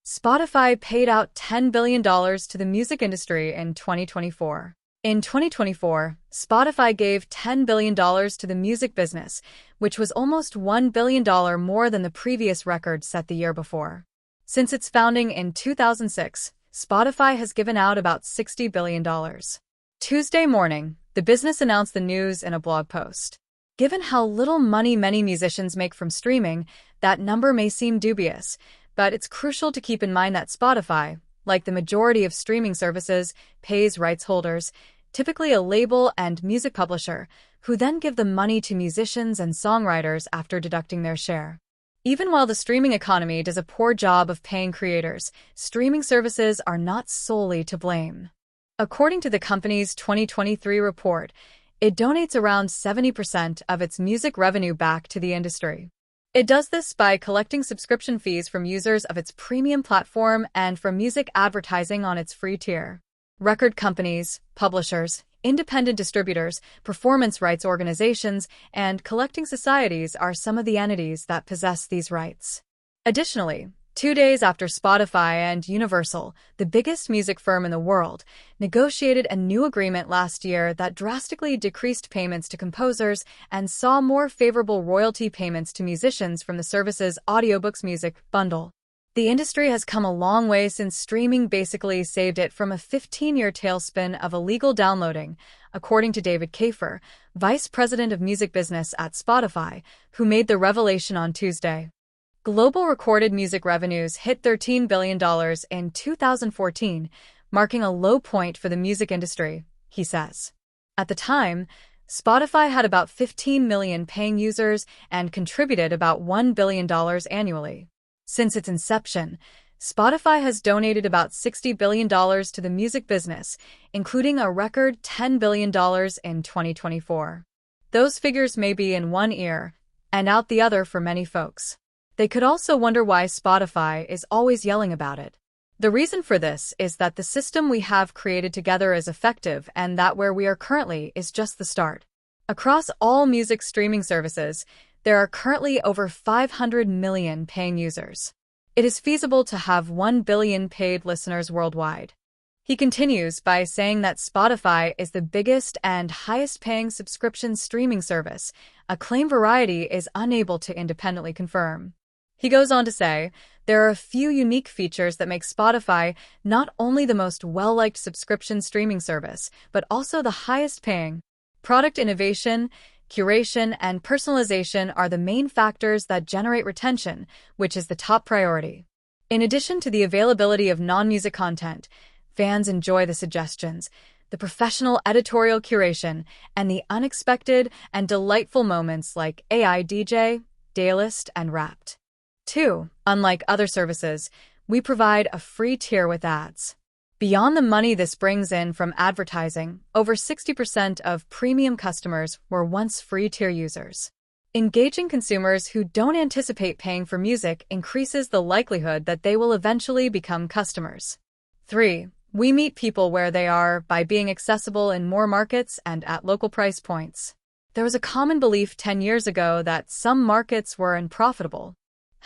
Spotify paid out $10 billion to the music industry in 2024. In 2024, Spotify gave $10 billion to the music business, which was almost $1 billion more than the previous record set the year before. Since its founding in 2006, Spotify has given out about $60 billion. Tuesday morning, the business announced the news in a blog post. Given how little money many musicians make from streaming, that number may seem dubious, but it's crucial to keep in mind that Spotify, like the majority of streaming services, pays rights holders, typically a label and music publisher, who then give the money to musicians and songwriters after deducting their share. Even while the streaming economy does a poor job of paying creators, streaming services are not solely to blame. According to the company's 2023 report, it donates around 70% of its music revenue back to the industry. It does this by collecting subscription fees from users of its premium platform and from music advertising on its free tier. Record companies, publishers, independent distributors, performance rights organizations, and collecting societies are some of the entities that possess these rights. Additionally, 2 days after Spotify and Universal, the biggest music firm in the world, negotiated a new agreement last year that drastically decreased payments to composers and saw more favorable royalty payments to musicians from the service's audiobooks music bundle. The industry has come a long way since streaming basically saved it from a 15-year tailspin of illegal downloading, according to David Kafer, vice president of music business at Spotify, who made the revelation on Tuesday. Global recorded music revenues hit $13 billion in 2014, marking a low point for the music industry, he says. At the time, Spotify had about 15 million paying users and contributed about $1 billion annually. Since its inception, Spotify has donated about $60 billion to the music business, including a record $10 billion in 2024. Those figures may be in one ear and out the other for many folks. They could also wonder why Spotify is always yelling about it. The reason for this is that the system we have created together is effective and that where we are currently is just the start. Across all music streaming services, there are currently over 500 million paying users. It is feasible to have 1 billion paid listeners worldwide. He continues by saying that Spotify is the biggest and highest-paying subscription streaming service, a claim Variety is unable to independently confirm. He goes on to say, there are a few unique features that make Spotify not only the most well-liked subscription streaming service, but also the highest-paying. Product innovation, curation, and personalization are the main factors that generate retention, which is the top priority. In addition to the availability of non-music content, fans enjoy the suggestions, the professional editorial curation, and the unexpected and delightful moments like AI DJ, Daylist, and Wrapped. 2. Unlike other services, we provide a free tier with ads. Beyond the money this brings in from advertising, over 60% of premium customers were once free tier users. Engaging consumers who don't anticipate paying for music increases the likelihood that they will eventually become customers. 3. We meet people where they are by being accessible in more markets and at local price points. There was a common belief 10 years ago that some markets were unprofitable.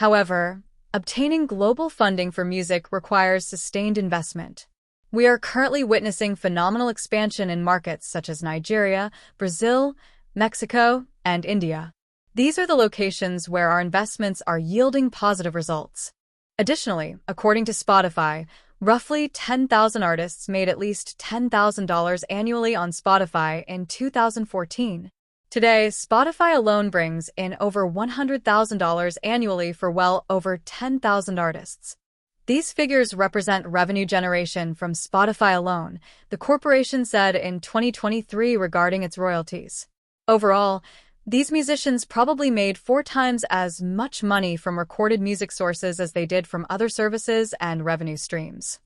However, obtaining global funding for music requires sustained investment. We are currently witnessing phenomenal expansion in markets such as Nigeria, Brazil, Mexico, and India. These are the locations where our investments are yielding positive results. Additionally, according to Spotify, roughly 10,000 artists made at least $10,000 annually on Spotify in 2014. Today, Spotify alone brings in over $100,000 annually for well over 10,000 artists. These figures represent revenue generation from Spotify alone, the corporation said in 2023 regarding its royalties. Overall, these musicians probably made 4 times as much money from recorded music sources as they did from other services and revenue streams.